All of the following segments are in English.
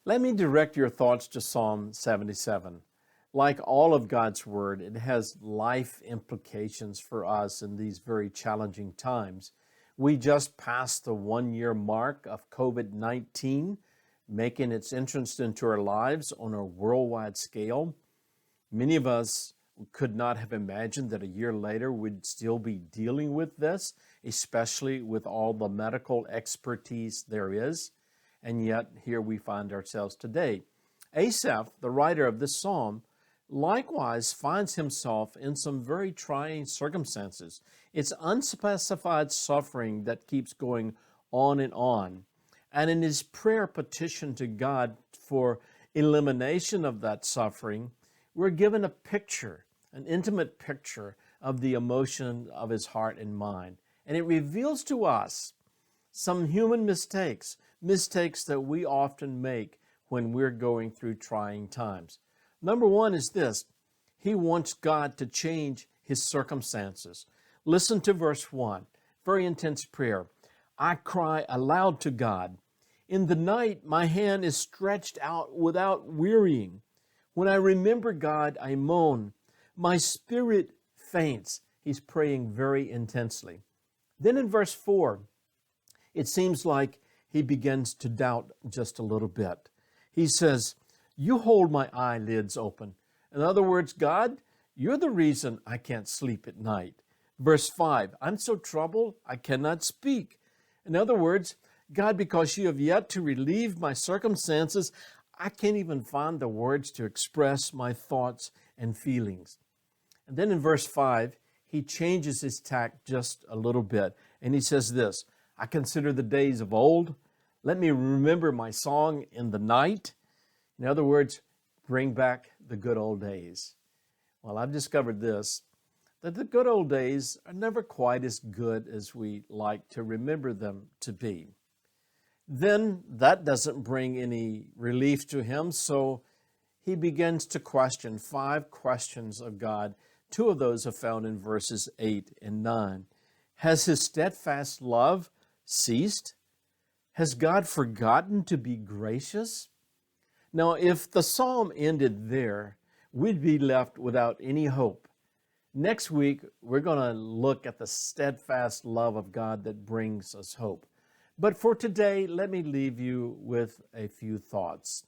Let me direct your thoughts to Psalm 77. Like all of God's Word, it has life implications for us in these very challenging times. We just passed the 1 year mark of COVID-19, making its entrance into our lives on a worldwide scale. Many of us could not have imagined that a year later we'd still be dealing with this, especially with all the medical expertise there is. And yet, here we find ourselves today. Asaph, the writer of this psalm, likewise finds himself in some very trying circumstances. It's unspecified suffering that keeps going on and on. And in his prayer petition to God for elimination of that suffering, we're given a picture, an intimate picture of the emotion of his heart and mind. And it reveals to us some human mistakes that we often make when we're going through trying times. Number one is this: he wants God to change his circumstances. Listen to verse 1, very intense prayer. I cry aloud to God. In the night, my hand is stretched out without wearying. When I remember God, I moan. My spirit faints. He's praying very intensely. Then in verse 4, it seems like he begins to doubt just a little bit. He says, you hold my eyelids open. In other words, God, you're the reason I can't sleep at night. Verse 5, I'm so troubled I cannot speak. In other words, God, because you have yet to relieve my circumstances, I can't even find the words to express my thoughts and feelings. And then in verse 5, he changes his tack just a little bit. And he says this, I consider the days of old. Let me remember my song in the night. In other words, bring back the good old days. Well, I've discovered this, that the good old days are never quite as good as we like to remember them to be. Then that doesn't bring any relief to him, so he begins to question 5 questions of God. 2 of those are found in verses 8 and 9. Has his steadfast love ceased? Has God forgotten to be gracious? Now, if the psalm ended there, we'd be left without any hope. Next week, we're going to look at the steadfast love of God that brings us hope. But for today, let me leave you with a few thoughts.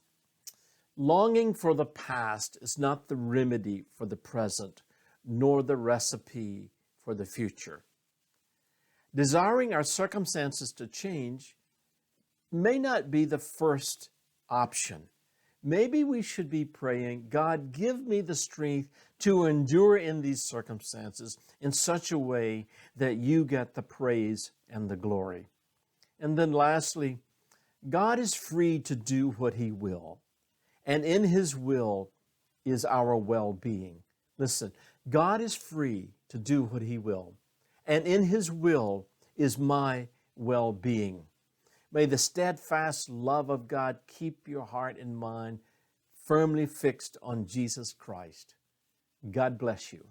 Longing for the past is not the remedy for the present, nor the recipe for the future. Desiring our circumstances to change may not be the first option. Maybe we should be praying, God, give me the strength to endure in these circumstances in such a way that you get the praise and the glory. And then lastly, God is free to do what he will. And in his will is our well-being. Listen, God is free to do what he will. And in his will is my well-being. May the steadfast love of God keep your heart and mind firmly fixed on Jesus Christ. God bless you.